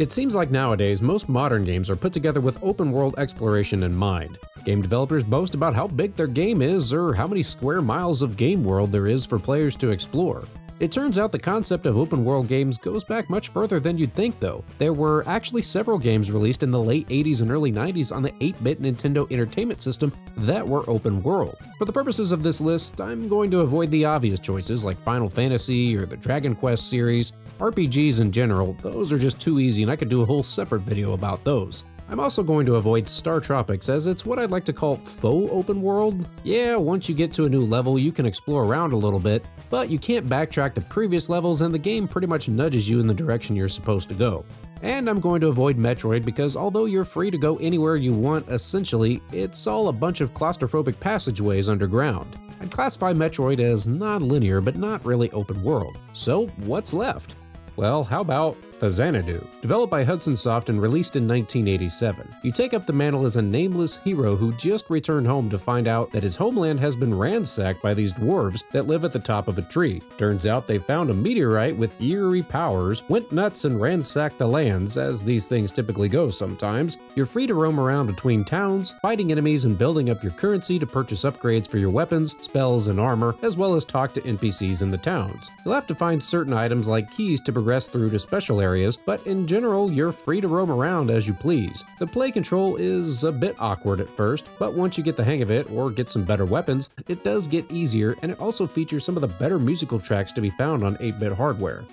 It seems like nowadays most modern games are put together with open world exploration in mind. Game developers boast about how big their game is or how many square miles of game world there is for players to explore. It turns out the concept of open world games goes back much further than you'd think though. There were actually several games released in the late 80s and early 90s on the 8-bit Nintendo Entertainment System that were open world. For the purposes of this list, I'm going to avoid the obvious choices like Final Fantasy or the Dragon Quest series. RPGs in general, those are just too easy and I could do a whole separate video about those. I'm also going to avoid Star Tropics as it's what I'd like to call faux open world. Yeah, once you get to a new level you can explore around a little bit, but you can't backtrack to previous levels and the game pretty much nudges you in the direction you're supposed to go. And I'm going to avoid Metroid because although you're free to go anywhere you want essentially, it's all a bunch of claustrophobic passageways underground. I'd classify Metroid as non-linear but not really open world. So what's left? Well, how about Faxanadu? Developed by Hudson Soft and released in 1987. You take up the mantle as a nameless hero who just returned home to find out that his homeland has been ransacked by these dwarves that live at the top of a tree. Turns out they found a meteorite with eerie powers, went nuts and ransacked the lands, as these things typically go sometimes. You're free to roam around between towns, fighting enemies and building up your currency to purchase upgrades for your weapons, spells, and armor, as well as talk to NPCs in the towns. You'll have to find certain items like keys to progress through to special areas, but in general, you're free to roam around as you please. The play control is a bit awkward at first, but once you get the hang of it or get some better weapons, it does get easier, and it also features some of the better musical tracks to be found on 8-bit hardware.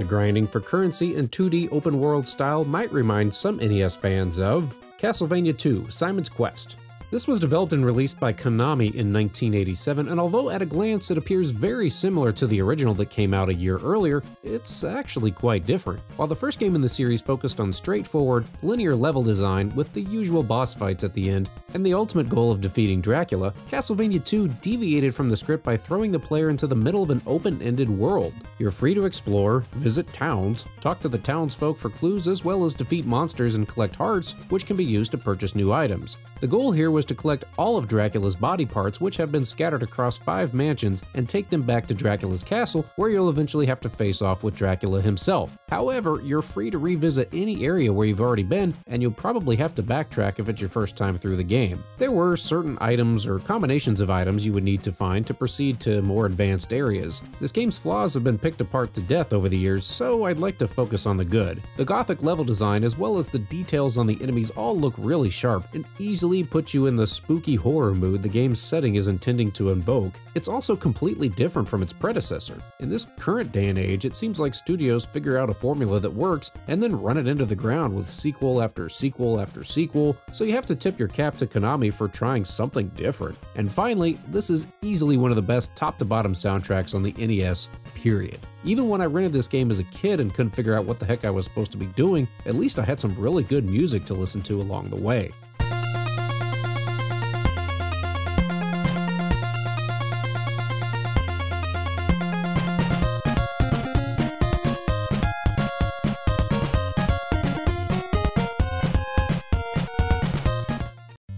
Grinding for currency in 2D open world style might remind some NES fans of Castlevania II: Simon's Quest. This was developed and released by Konami in 1987, and although at a glance it appears very similar to the original that came out a year earlier, it's actually quite different. While the first game in the series focused on straightforward, linear level design with the usual boss fights at the end and the ultimate goal of defeating Dracula, Castlevania II deviated from the script by throwing the player into the middle of an open-ended world. You're free to explore, visit towns, talk to the townsfolk for clues, as well as defeat monsters and collect hearts, which can be used to purchase new items. The goal here was to collect all of Dracula's body parts, which have been scattered across 5 mansions, and take them back to Dracula's castle, where you'll eventually have to face off with Dracula himself. However, you're free to revisit any area where you've already been, and you'll probably have to backtrack if it's your first time through the game. There were certain items or combinations of items you would need to find to proceed to more advanced areas. This game's flaws have been picked apart to death over the years, so I'd like to focus on the good. The gothic level design as well as the details on the enemies all look really sharp and easily put you in the spooky horror mood the game's setting is intending to invoke. It's also completely different from its predecessor. In this current day and age, it seems like studios figure out a formula that works and then run it into the ground with sequel after sequel after sequel, so you have to tip your cap to Konami for trying something different. And finally, this is easily one of the best top-to-bottom soundtracks on the NES, period. Even when I rented this game as a kid and couldn't figure out what the heck I was supposed to be doing, at least I had some really good music to listen to along the way.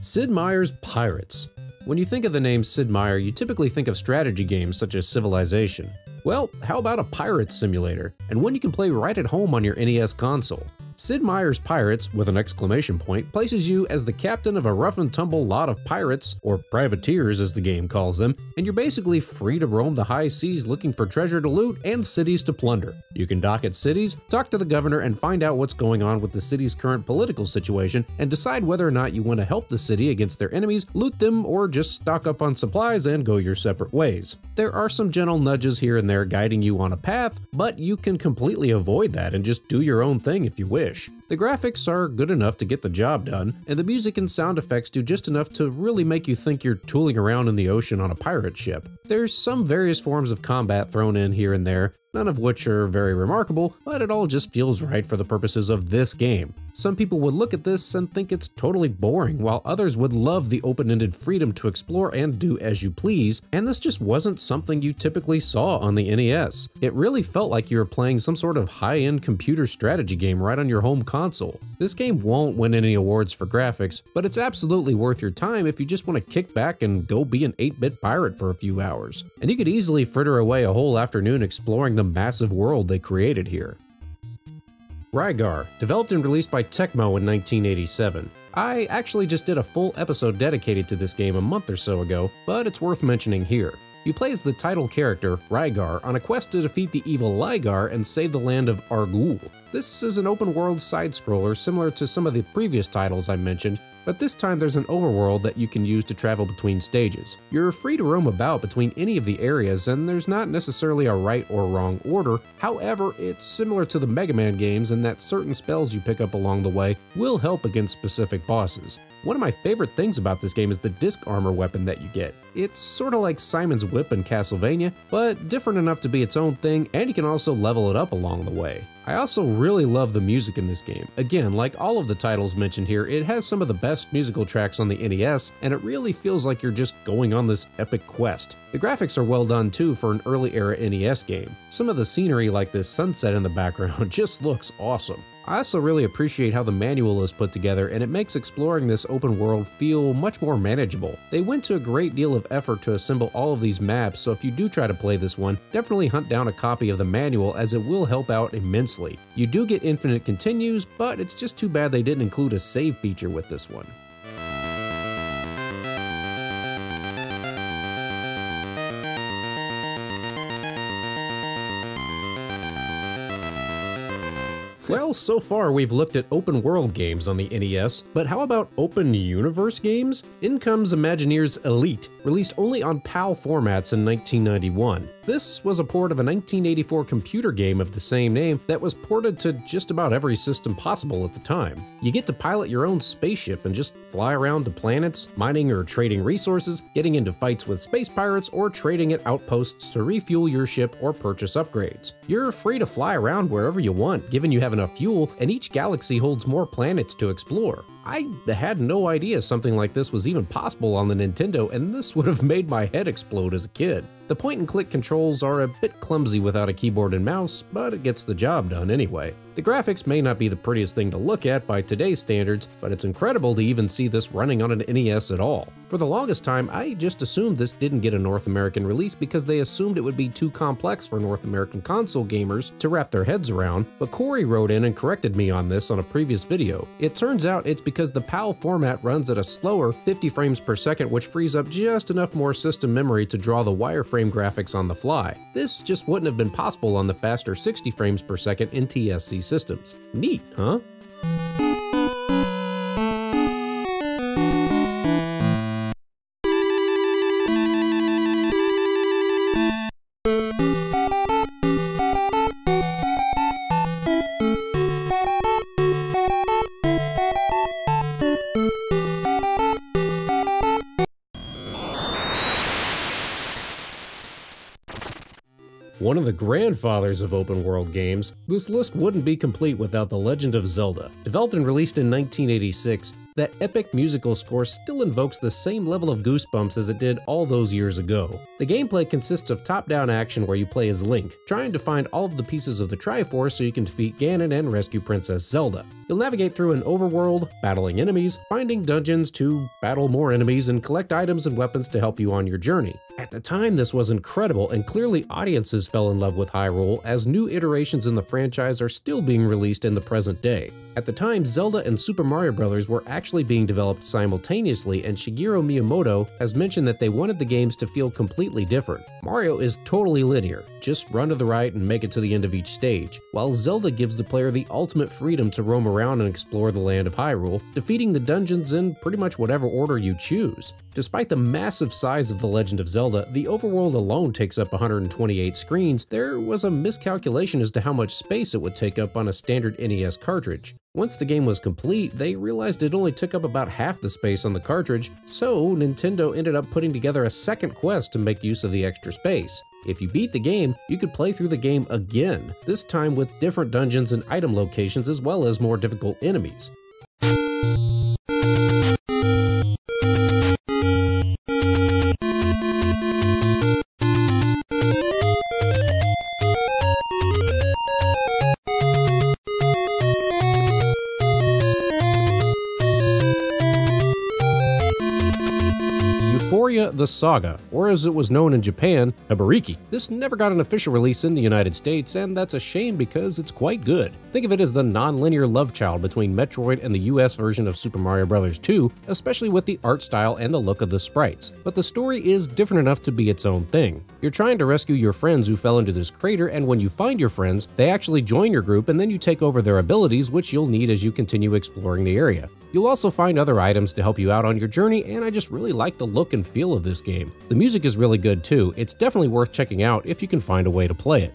Sid Meier's Pirates. When you think of the name Sid Meier, you typically think of strategy games such as Civilization. Well, how about a pirate simulator, and one you can play right at home on your NES console? Sid Meier's Pirates, with an exclamation point, places you as the captain of a rough-and-tumble lot of pirates, or privateers as the game calls them, and you're basically free to roam the high seas looking for treasure to loot and cities to plunder. You can dock at cities, talk to the governor, and find out what's going on with the city's current political situation, and decide whether or not you want to help the city against their enemies, loot them, or just stock up on supplies and go your separate ways. There are some gentle nudges here and there guiding you on a path, but you can completely avoid that and just do your own thing if you wish. The graphics are good enough to get the job done, and the music and sound effects do just enough to really make you think you're tooling around in the ocean on a pirate ship. There's some various forms of combat thrown in here and there, none of which are very remarkable, but it all just feels right for the purposes of this game. Some people would look at this and think it's totally boring, while others would love the open-ended freedom to explore and do as you please, and this just wasn't something you typically saw on the NES. It really felt like you were playing some sort of high-end computer strategy game right on your home console. This game won't win any awards for graphics, but it's absolutely worth your time if you just want to kick back and go be an 8-bit pirate for a few hours. And you could easily fritter away a whole afternoon exploring the massive world they created here. Rygar, developed and released by Tecmo in 1987. I actually just did a full episode dedicated to this game a month or so ago, but it's worth mentioning here. You play as the title character, Rygar, on a quest to defeat the evil Lygar and save the land of Argul. This is an open-world side-scroller similar to some of the previous titles I mentioned, but this time there's an overworld that you can use to travel between stages. You're free to roam about between any of the areas, and there's not necessarily a right or wrong order. However, it's similar to the Mega Man games in that certain spells you pick up along the way will help against specific bosses. One of my favorite things about this game is the disc armor weapon that you get. It's sort of like Simon's Whip in Castlevania, but different enough to be its own thing, and you can also level it up along the way. I also really love the music in this game. Again, like all of the titles mentioned here, it has some of the best musical tracks on the NES, and it really feels like you're just going on this epic quest. The graphics are well done too for an early era NES game. Some of the scenery, like this sunset in the background, just looks awesome. I also really appreciate how the manual is put together, and it makes exploring this open world feel much more manageable. They went to a great deal of effort to assemble all of these maps, so if you do try to play this one, definitely hunt down a copy of the manual as it will help out immensely. You do get infinite continues, but it's just too bad they didn't include a save feature with this one. Well, so far we've looked at open world games on the NES, but how about open universe games? In comes Imagineer's Elite, released only on PAL formats in 1991. This was a port of a 1984 computer game of the same name that was ported to just about every system possible at the time. You get to pilot your own spaceship and just fly around to planets, mining or trading resources, getting into fights with space pirates, or trading at outposts to refuel your ship or purchase upgrades. You're free to fly around wherever you want, given you have enough fuel, and each galaxy holds more planets to explore. I had no idea something like this was even possible on the Nintendo, and this would have made my head explode as a kid. The point-and-click controls are a bit clumsy without a keyboard and mouse, but it gets the job done anyway. The graphics may not be the prettiest thing to look at by today's standards, but it's incredible to even see this running on an NES at all. For the longest time, I just assumed this didn't get a North American release because they assumed it would be too complex for North American console gamers to wrap their heads around, but Corey wrote in and corrected me on this on a previous video. It turns out it's because the PAL format runs at a slower 50 frames per second, which frees up just enough more system memory to draw the wireframe graphics on the fly. This just wouldn't have been possible on the faster 60 frames per second NTSC systems. Neat, huh? One of the grandfathers of open world games, this list wouldn't be complete without The Legend of Zelda. Developed and released in 1986, that epic musical score still invokes the same level of goosebumps as it did all those years ago. The gameplay consists of top-down action where you play as Link, trying to find all of the pieces of the Triforce so you can defeat Ganon and rescue Princess Zelda. You'll navigate through an overworld, battling enemies, finding dungeons to battle more enemies, and collect items and weapons to help you on your journey. At the time, this was incredible, and clearly audiences fell in love with Hyrule, as new iterations in the franchise are still being released in the present day. At the time, Zelda and Super Mario Bros. Were actually being developed simultaneously, and Shigeru Miyamoto has mentioned that they wanted the games to feel completely different. Mario is totally linear, just run to the right and make it to the end of each stage, while Zelda gives the player the ultimate freedom to roam around and explore the land of Hyrule, defeating the dungeons in pretty much whatever order you choose. Despite the massive size of The Legend of Zelda, the overworld alone takes up 128 screens. There was a miscalculation as to how much space it would take up on a standard NES cartridge. Once the game was complete, they realized it only took up about half the space on the cartridge, so Nintendo ended up putting together a second quest to make use of the extra space. If you beat the game, you could play through the game again, this time with different dungeons and item locations as well as more difficult enemies. Ufouria the Saga, or as it was known in Japan, Habariki. This never got an official release in the United States, and that's a shame because it's quite good. Think of it as the non-linear love child between Metroid and the US version of Super Mario Bros. 2, especially with the art style and the look of the sprites. But the story is different enough to be its own thing. You're trying to rescue your friends who fell into this crater, and when you find your friends, they actually join your group and then you take over their abilities, which you'll need as you continue exploring the area. You'll also find other items to help you out on your journey, and I just really like the look and feel of this game. The music is really good too. It's definitely worth checking out if you can find a way to play it.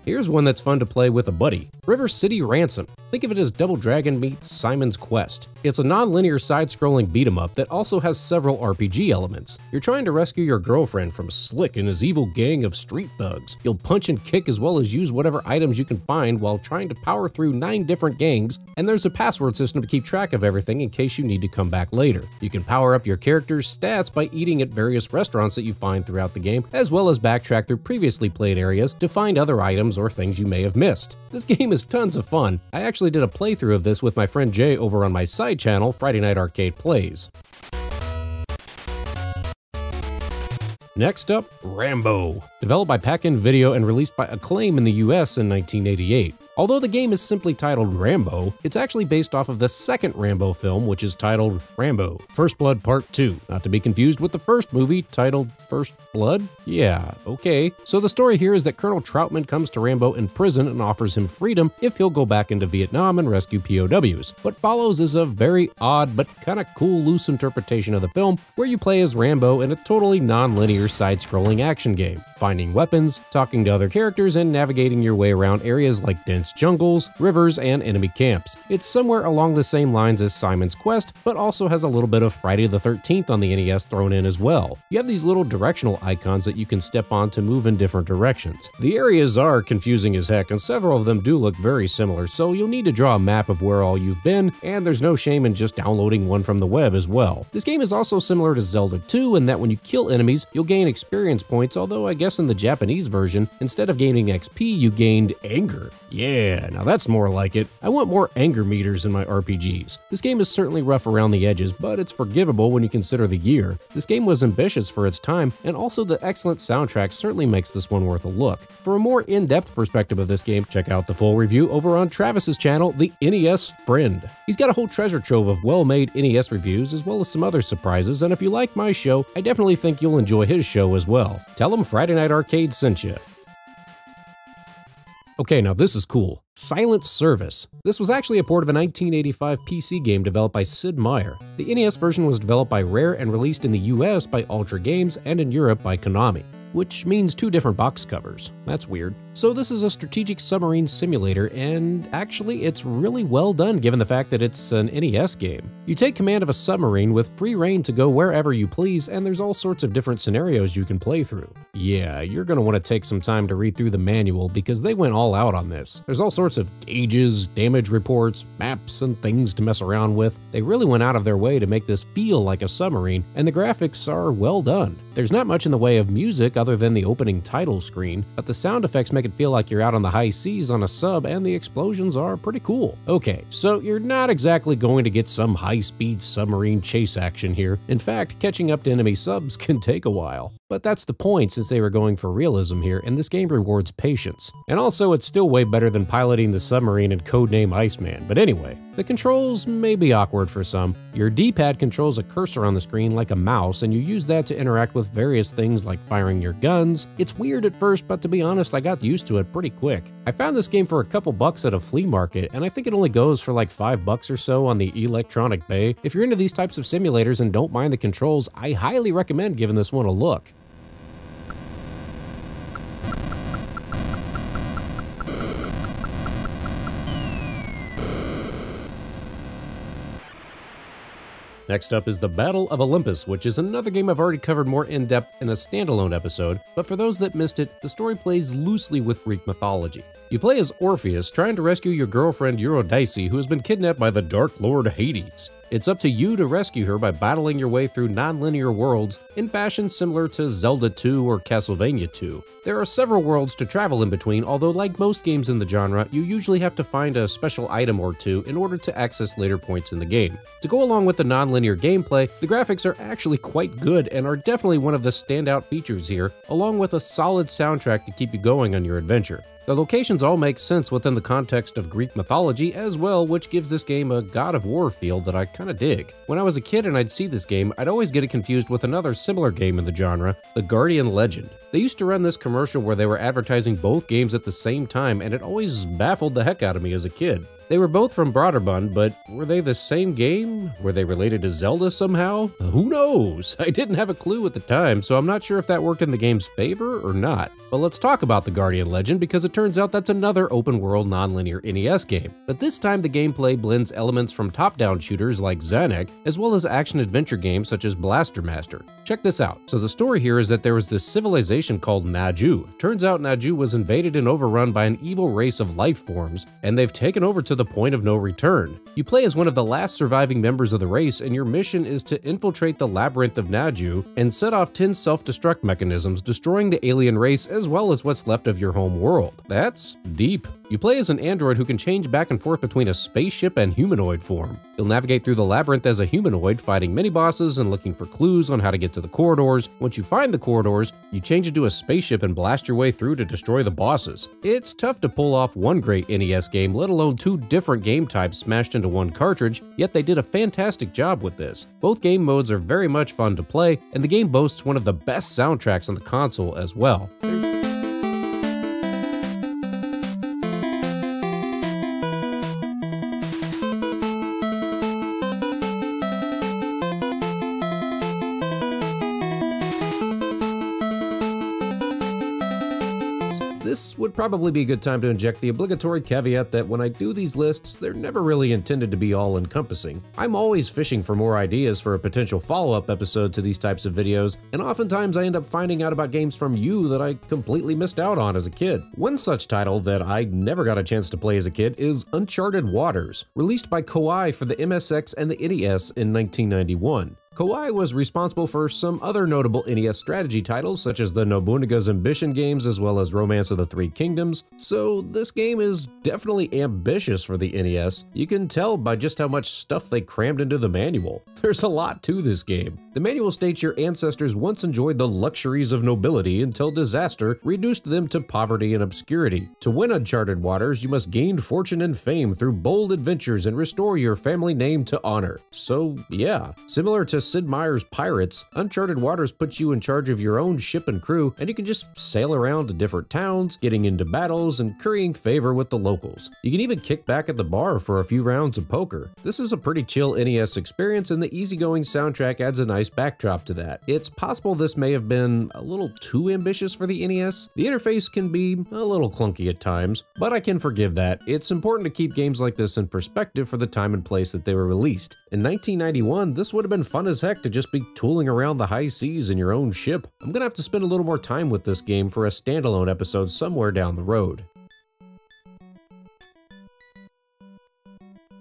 Here's one that's fun to play with a buddy. River City Ransom. Think of it as Double Dragon meets Simon's Quest. It's a non-linear side-scrolling beat-em-up that also has several RPG elements. You're trying to rescue your girlfriend from Slick and his evil gang of street thugs. You'll punch and kick as well as use whatever items you can find while trying to power through 9 different gangs, and there's a password system to keep track of everything in case you need to come back later. You can power up your character's stats by eating at various restaurants that you find throughout the game, as well as backtrack through previously played areas to find other items or things you may have missed. This game is tons of fun. I actually did a playthrough of this with my friend Jay over on my side channel, Friday Night Arcade Plays. Next up, Rambo. Developed by Pac-In Video and released by Acclaim in the US in 1988. Although the game is simply titled Rambo, it's actually based off of the second Rambo film, which is titled Rambo: First Blood Part 2, not to be confused with the first movie titled First Blood? Yeah, okay. So the story here is that Colonel Troutman comes to Rambo in prison and offers him freedom if he'll go back into Vietnam and rescue POWs. What follows is a very odd but kinda cool loose interpretation of the film, where you play as Rambo in a totally non-linear side-scrolling action game, finding weapons, talking to other characters, and navigating your way around areas like dense jungles, rivers, and enemy camps. It's somewhere along the same lines as Simon's Quest, but also has a little bit of Friday the 13th on the NES thrown in as well. You have these little directional icons that you can step on to move in different directions. The areas are confusing as heck, and several of them do look very similar, so you'll need to draw a map of where all you've been, and there's no shame in just downloading one from the web as well. This game is also similar to Zelda 2 in that when you kill enemies, you'll gain experience points, although I guess in the Japanese version, instead of gaining XP, you gained anger. Yeah, now that's more like it. I want more anger meters in my RPGs. This game is certainly rough around the edges, but it's forgivable when you consider the year. This game was ambitious for its time, and also the excellent soundtrack certainly makes this one worth a look. For a more in-depth perspective of this game, check out the full review over on Travis's channel, The NES Friend. He's got a whole treasure trove of well-made NES reviews as well as some other surprises, and if you like my show, I definitely think you'll enjoy his show as well. Tell him Friday Night Arcade sent you. Okay, now this is cool. Silent Service. This was actually a port of a 1985 PC game developed by Sid Meier. The NES version was developed by Rare and released in the US by Ultra Games and in Europe by Konami, which means 2 different box covers. That's weird. So this is a strategic submarine simulator, and actually it's really well done given the fact that it's an NES game. You take command of a submarine with free reign to go wherever you please, and there's all sorts of different scenarios you can play through. Yeah, you're gonna want to take some time to read through the manual because they went all out on this. There's all sorts of gauges, damage reports, maps, and things to mess around with. They really went out of their way to make this feel like a submarine, and the graphics are well done. There's not much in the way of music other than the opening title screen, but the sound effects make it feel like you're out on the high seas on a sub, and the explosions are pretty cool. Okay, so you're not exactly going to get some high-speed submarine chase action here. In fact, catching up to enemy subs can take a while. But that's the point since they were going for realism here, and this game rewards patience. And also, it's still way better than piloting the submarine in Codename Iceman. But anyway, the controls may be awkward for some. Your D-pad controls a cursor on the screen like a mouse, and you use that to interact with various things like firing your guns. It's weird at first, but to be honest, I got used to it pretty quick. I found this game for a couple bucks at a flea market, and I think it only goes for like $5 or so on the Electronic Bay. If you're into these types of simulators and don't mind the controls, I highly recommend giving this one a look. Next up is the Battle of Olympus, which is another game I've already covered more in depth in a standalone episode, but for those that missed it, the story plays loosely with Greek mythology. You play as Orpheus trying to rescue your girlfriend Eurydice, who has been kidnapped by the Dark Lord Hades. It's up to you to rescue her by battling your way through non-linear worlds in fashion similar to Zelda 2 or Castlevania 2. There are several worlds to travel in between, although like most games in the genre, you usually have to find a special item or two in order to access later points in the game. To go along with the non-linear gameplay, the graphics are actually quite good and are definitely one of the standout features here, along with a solid soundtrack to keep you going on your adventure. The locations all make sense within the context of Greek mythology as well, which gives this game a God of War feel that I kinda dig. When I was a kid and I'd see this game, I'd always get it confused with another similar game in the genre, The Guardian Legend. They used to run this commercial where they were advertising both games at the same time, and it always baffled the heck out of me as a kid. They were both from Broderbund, but were they the same game? Were they related to Zelda somehow? Who knows? I didn't have a clue at the time, so I'm not sure if that worked in the game's favor or not. But let's talk about The Guardian Legend, because it turns out that's another open-world non-linear NES game. But this time the gameplay blends elements from top-down shooters like Zanuck, as well as action-adventure games such as Blaster Master. Check this out. So the story here is that there was this civilization called Naju. Turns out Naju was invaded and overrun by an evil race of life forms, and they've taken over to the point of no return. You play as one of the last surviving members of the race, and your mission is to infiltrate the labyrinth of Naju and set off 10 self-destruct mechanisms, destroying the alien race as well as what's left of your home world. That's deep. You play as an android who can change back and forth between a spaceship and humanoid form. You'll navigate through the labyrinth as a humanoid, fighting mini-bosses and looking for clues on how to get to the corridors. Once you find the corridors, you change into a spaceship and blast your way through to destroy the bosses. It's tough to pull off one great NES game, let alone two different game types smashed into one cartridge, yet they did a fantastic job with this. Both game modes are very much fun to play, and the game boasts one of the best soundtracks on the console as well. This would probably be a good time to inject the obligatory caveat that when I do these lists, they're never really intended to be all-encompassing. I'm always fishing for more ideas for a potential follow-up episode to these types of videos, and oftentimes I end up finding out about games from you that I completely missed out on as a kid. One such title that I never got a chance to play as a kid is Uncharted Waters, released by Koei for the MSX and the NES in 1991. Koei was responsible for some other notable NES strategy titles, such as the Nobunaga's Ambition games as well as Romance of the Three Kingdoms, so this game is definitely ambitious for the NES. You can tell by just how much stuff they crammed into the manual. There's a lot to this game. The manual states your ancestors once enjoyed the luxuries of nobility until disaster reduced them to poverty and obscurity. To win Uncharted Waters, you must gain fortune and fame through bold adventures and restore your family name to honor. So yeah, similar to Sid Meier's Pirates, Uncharted Waters puts you in charge of your own ship and crew, and you can just sail around to different towns, getting into battles and currying favor with the locals. You can even kick back at the bar for a few rounds of poker. This is a pretty chill NES experience, and the easygoing soundtrack adds a nice backdrop to that. It's possible this may have been a little too ambitious for the NES. The interface can be a little clunky at times, but I can forgive that. It's important to keep games like this in perspective for the time and place that they were released. In 1991, this would have been fun as heck to just be tooling around the high seas in your own ship. I'm gonna have to spend a little more time with this game for a standalone episode somewhere down the road.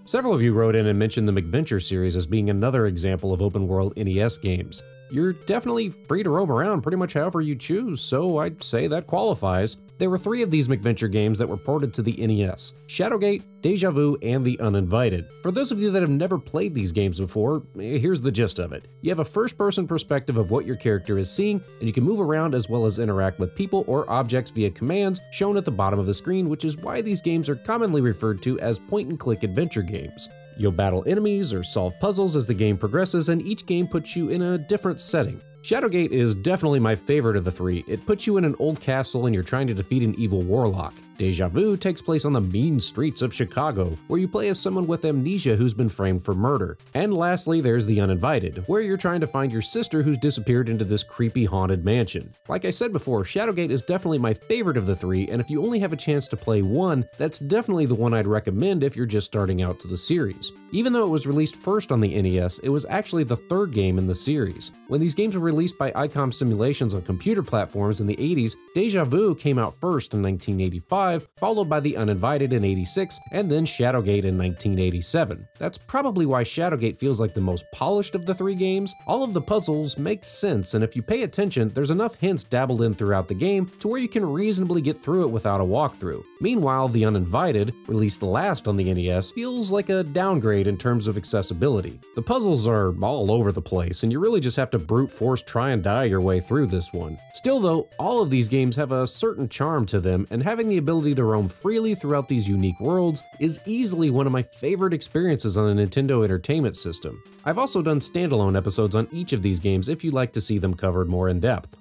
Several of you wrote in and mentioned the MacVenture Series as being another example of open-world NES games. You're definitely free to roam around pretty much however you choose, so I'd say that qualifies. There were 3 of these MacVenture games that were ported to the NES: Shadowgate, Deja Vu, and The Uninvited. For those of you that have never played these games before, here's the gist of it. You have a first-person perspective of what your character is seeing, and you can move around as well as interact with people or objects via commands shown at the bottom of the screen, which is why these games are commonly referred to as point-and-click adventure games. You'll battle enemies or solve puzzles as the game progresses, and each game puts you in a different setting. Shadowgate is definitely my favorite of the 3. It puts you in an old castle and you're trying to defeat an evil warlock. Deja Vu takes place on the mean streets of Chicago, where you play as someone with amnesia who's been framed for murder. And lastly, there's The Uninvited, where you're trying to find your sister who's disappeared into this creepy haunted mansion. Like I said before, Shadowgate is definitely my favorite of the three, and if you only have a chance to play one, that's definitely the one I'd recommend if you're just starting out to the series. Even though it was released first on the NES, it was actually the third game in the series. When these games were released by ICOM Simulations on computer platforms in the 80s, Deja Vu came out first in 1985, followed by The Uninvited in 86, and then Shadowgate in 1987. That's probably why Shadowgate feels like the most polished of the three games. All of the puzzles make sense, and if you pay attention, there's enough hints dabbled in throughout the game to where you can reasonably get through it without a walkthrough. Meanwhile, The Uninvited, released last on the NES, feels like a downgrade in terms of accessibility. The puzzles are all over the place, and you really just have to brute force try and die your way through this one. Still though, all of these games have a certain charm to them, and having the ability to roam freely throughout these unique worlds is easily one of my favorite experiences on a Nintendo Entertainment System. I've also done standalone episodes on each of these games if you'd like to see them covered more in depth.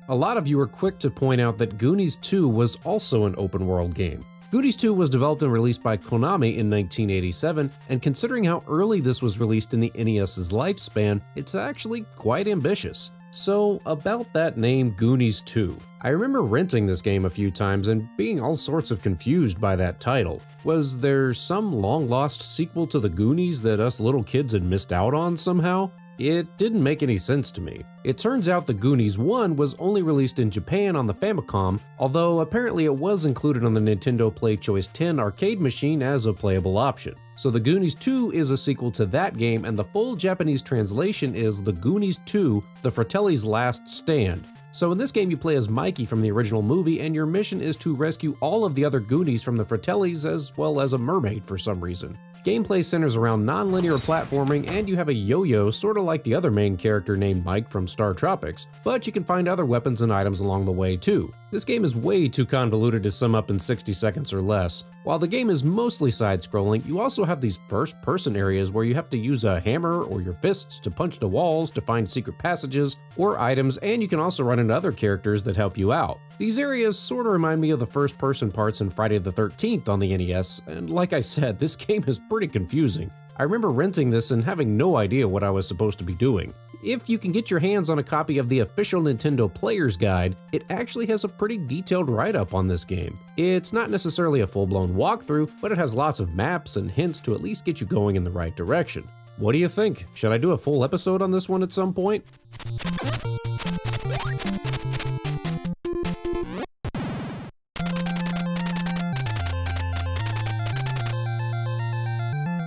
A lot of you are quick to point out that Goonies II was also an open-world game. Goonies II was developed and released by Konami in 1987, and considering how early this was released in the NES's lifespan, it's actually quite ambitious. So, about that name Goonies II. I remember renting this game a few times and being all sorts of confused by that title. Was there some long-lost sequel to the Goonies that us little kids had missed out on somehow? It didn't make any sense to me. It turns out the Goonies 1 was only released in Japan on the Famicom, although apparently it was included on the Nintendo Play Choice 10 arcade machine as a playable option. So the Goonies 2 is a sequel to that game, and the full Japanese translation is The Goonies 2: The Fratelli's Last Stand. So in this game you play as Mikey from the original movie, and your mission is to rescue all of the other Goonies from the Fratellis as well as a mermaid for some reason. Gameplay centers around non-linear platforming, and you have a yo-yo sorta like the other main character named Mike from Star Tropics, but you can find other weapons and items along the way too. This game is way too convoluted to sum up in 60 seconds or less. While the game is mostly side-scrolling, you also have these first-person areas where you have to use a hammer or your fists to punch the walls to find secret passages or items, and you can also run into other characters that help you out. These areas sorta remind me of the first-person parts in Friday the 13th on the NES, and like I said, this game is pretty confusing. I remember renting this and having no idea what I was supposed to be doing. If you can get your hands on a copy of the official Nintendo Player's Guide, it actually has a pretty detailed write-up on this game. It's not necessarily a full-blown walkthrough, but it has lots of maps and hints to at least get you going in the right direction. What do you think? Should I do a full episode on this one at some point?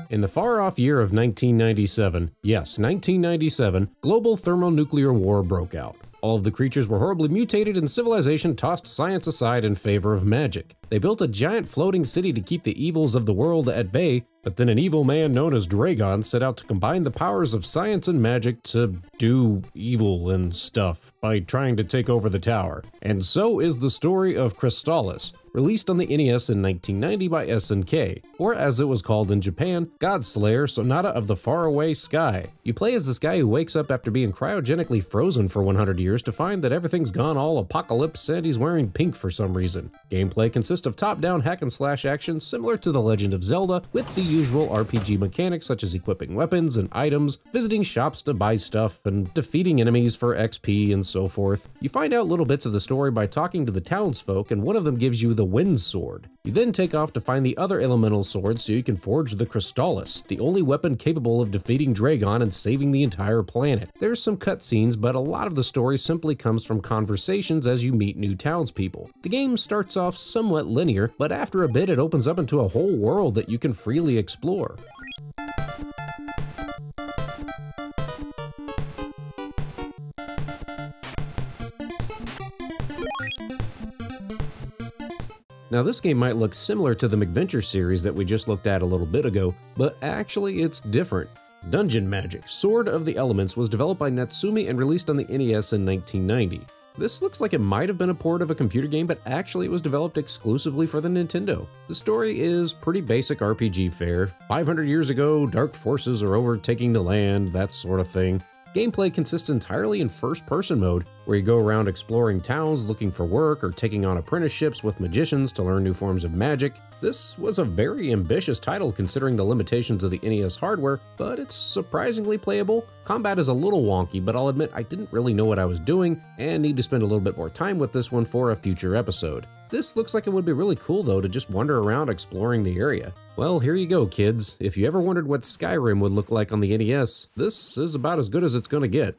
In the far-off year of 1997, yes, 1997, global thermonuclear war broke out. All of the creatures were horribly mutated and civilization tossed science aside in favor of magic. They built a giant floating city to keep the evils of the world at bay, but then an evil man known as Dragon set out to combine the powers of science and magic to do evil and stuff by trying to take over the tower. And so is the story of Crystalis, released on the NES in 1990 by SNK, or as it was called in Japan, Godslayer Sonata of the Faraway Sky. You play as this guy who wakes up after being cryogenically frozen for 100 years to find that everything's gone all apocalypse and he's wearing pink for some reason. Gameplay consists of top-down hack-and-slash action similar to The Legend of Zelda, with the usual RPG mechanics such as equipping weapons and items, visiting shops to buy stuff, and defeating enemies for XP and so forth. You find out little bits of the story by talking to the townsfolk, and one of them gives you the Wind Sword. You then take off to find the other elemental sword so you can forge the Crystalis, the only weapon capable of defeating Dragon and saving the entire planet. There's some cutscenes, but a lot of the story simply comes from conversations as you meet new townspeople. The game starts off somewhat linear, but after a bit it opens up into a whole world that you can freely explore. Now this game might look similar to the MacVenture series that we just looked at a little bit ago, but actually it's different. Dungeon Magic: Sword of the Elements was developed by Natsumi and released on the NES in 1990. This looks like it might have been a port of a computer game, but actually it was developed exclusively for the Nintendo. The story is pretty basic RPG fare. 500 years ago, dark forces are overtaking the land, that sort of thing. Gameplay consists entirely in first-person mode, where you go around exploring towns looking for work or taking on apprenticeships with magicians to learn new forms of magic. This was a very ambitious title considering the limitations of the NES hardware, but it's surprisingly playable. Combat is a little wonky, but I'll admit I didn't really know what I was doing and need to spend a little bit more time with this one for a future episode. This looks like it would be really cool though to just wander around exploring the area. Well, here you go, kids. If you ever wondered what Skyrim would look like on the NES, this is about as good as it's gonna get.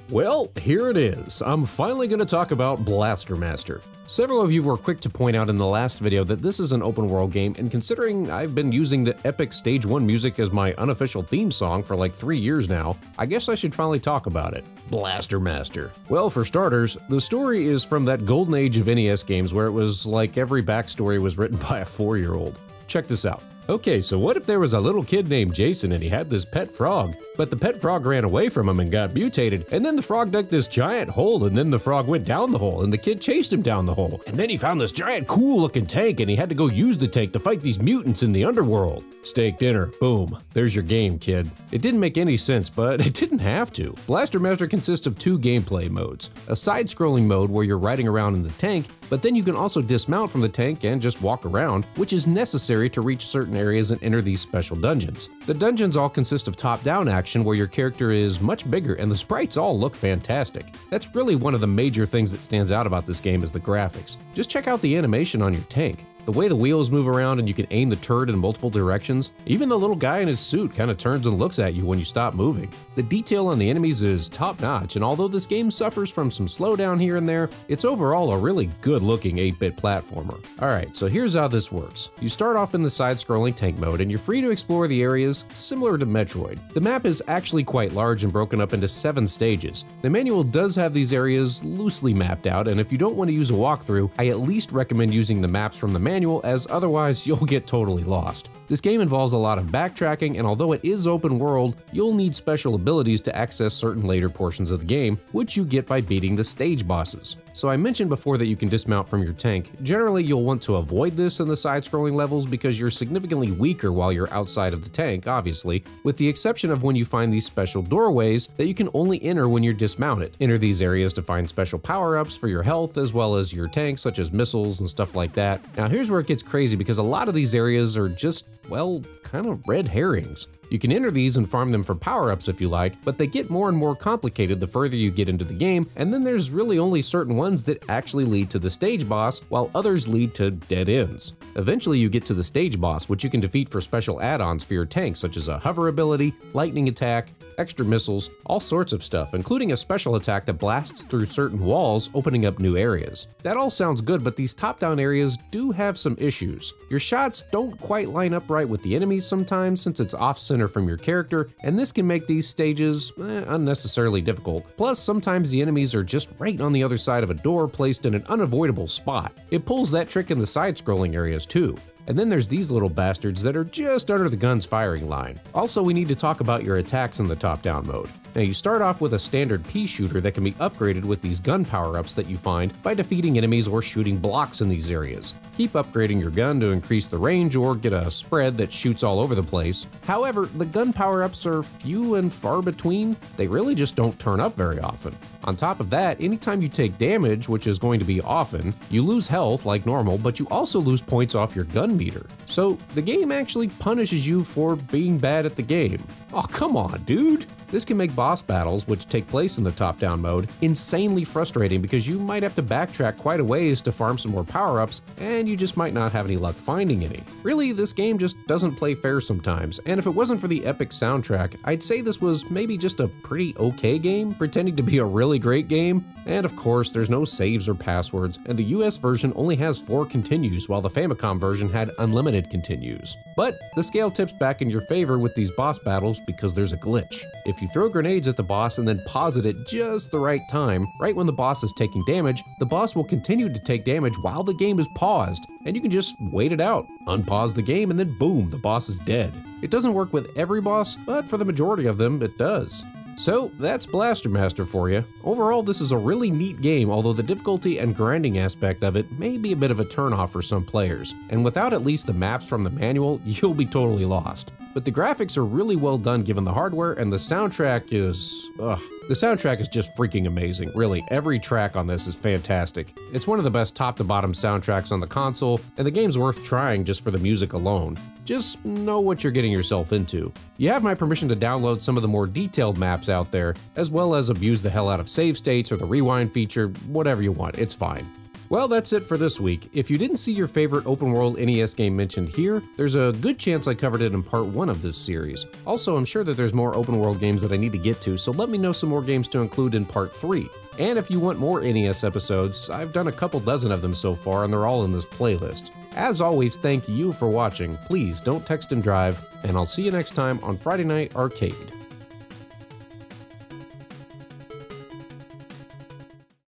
Well, here it is. I'm finally going to talk about Blaster Master. Several of you were quick to point out in the last video that this is an open world game, and considering I've been using the epic Stage 1 music as my unofficial theme song for like 3 years now, I guess I should finally talk about it. Blaster Master. Well, for starters, the story is from that golden age of NES games where it was like every backstory was written by a 4-year-old. Check this out. Okay, so what if there was a little kid named Jason and he had this pet frog, but the pet frog ran away from him and got mutated, and then the frog dug this giant hole, and then the frog went down the hole, and the kid chased him down the hole, and then he found this giant cool looking tank and he had to go use the tank to fight these mutants in the underworld. Steak dinner, boom, there's your game, kid. It didn't make any sense, but it didn't have to. Blaster Master consists of 2 gameplay modes. A side-scrolling mode where you're riding around in the tank, but then you can also dismount from the tank and just walk around, which is necessary to reach certain areas and enter these special dungeons. The dungeons all consist of top-down action where your character is much bigger and the sprites all look fantastic. That's really one of the major things that stands out about this game is the graphics. Just check out the animation on your tank. The way the wheels move around and you can aim the turret in multiple directions. Even the little guy in his suit kind of turns and looks at you when you stop moving. The detail on the enemies is top notch, and although this game suffers from some slowdown here and there, it's overall a really good looking 8-bit platformer. Alright, so here's how this works. You start off in the side-scrolling tank mode and you're free to explore the areas similar to Metroid. The map is actually quite large and broken up into 7 stages. The manual does have these areas loosely mapped out, and if you don't want to use a walkthrough, I at least recommend using the maps from the manual, as otherwise you'll get totally lost. This game involves a lot of backtracking, and although it is open world, you'll need special abilities to access certain later portions of the game, which you get by beating the stage bosses. So I mentioned before that you can dismount from your tank. Generally, you'll want to avoid this in the side-scrolling levels because you're significantly weaker while you're outside of the tank, obviously, with the exception of when you find these special doorways that you can only enter when you're dismounted. Enter these areas to find special power-ups for your health as well as your tank, such as missiles and stuff like that. Now here's where it gets crazy because a lot of these areas are just, well, kind of red herrings. You can enter these and farm them for power-ups if you like, but they get more and more complicated the further you get into the game, and then there's really only certain ones that actually lead to the stage boss, while others lead to dead ends. Eventually you get to the stage boss, which you can defeat for special add-ons for your tank, such as a hover ability, lightning attack, extra missiles, all sorts of stuff, including a special attack that blasts through certain walls, opening up new areas. That all sounds good, but these top-down areas do have some issues. Your shots don't quite line up right with the enemies sometimes since it's off-center from your character, and this can make these stages unnecessarily difficult. Plus, sometimes the enemies are just right on the other side of a door placed in an unavoidable spot. It pulls that trick in the side-scrolling areas too. And then there's these little bastards that are just under the gun's firing line. Also, we need to talk about your attacks in the top-down mode. Now, you start off with a standard pea shooter that can be upgraded with these gun power-ups that you find by defeating enemies or shooting blocks in these areas. Keep upgrading your gun to increase the range or get a spread that shoots all over the place. However, the gun power-ups are few and far between. They really just don't turn up very often. On top of that, anytime you take damage, which is going to be often, you lose health like normal, but you also lose points off your gun meter. So the game actually punishes you for being bad at the game. Oh, come on, dude! This can make boss battles, which take place in the top-down mode, insanely frustrating because you might have to backtrack quite a ways to farm some more power-ups, and and you just might not have any luck finding any. Really, this game just doesn't play fair sometimes, and if it wasn't for the epic soundtrack, I'd say this was maybe just a pretty okay game, pretending to be a really great game. And of course, there's no saves or passwords, and the US version only has 4 continues, while the Famicom version had unlimited continues. But the scale tips back in your favor with these boss battles because there's a glitch. If you throw grenades at the boss and then pause it at just the right time, right when the boss is taking damage, the boss will continue to take damage while the game is paused, and you can just wait it out, unpause the game, and then boom, the boss is dead. It doesn't work with every boss, but for the majority of them, it does. So that's Blaster Master for you. Overall, this is a really neat game, although the difficulty and grinding aspect of it may be a bit of a turnoff for some players, and without at least the maps from the manual, you'll be totally lost. But the graphics are really well done given the hardware, and the soundtrack is... The soundtrack is just freaking amazing, really. Every track on this is fantastic. It's one of the best top-to-bottom soundtracks on the console, and the game's worth trying just for the music alone. Just know what you're getting yourself into. You have my permission to download some of the more detailed maps out there, as well as abuse the hell out of save states or the rewind feature, whatever you want, it's fine. Well, that's it for this week. If you didn't see your favorite open-world NES game mentioned here, there's a good chance I covered it in part 1 of this series. Also, I'm sure that there's more open-world games that I need to get to, so let me know some more games to include in part 3. And if you want more NES episodes, I've done a couple dozen of them so far, and they're all in this playlist. As always, thank you for watching. Please don't text and drive, and I'll see you next time on Friday Night Arcade.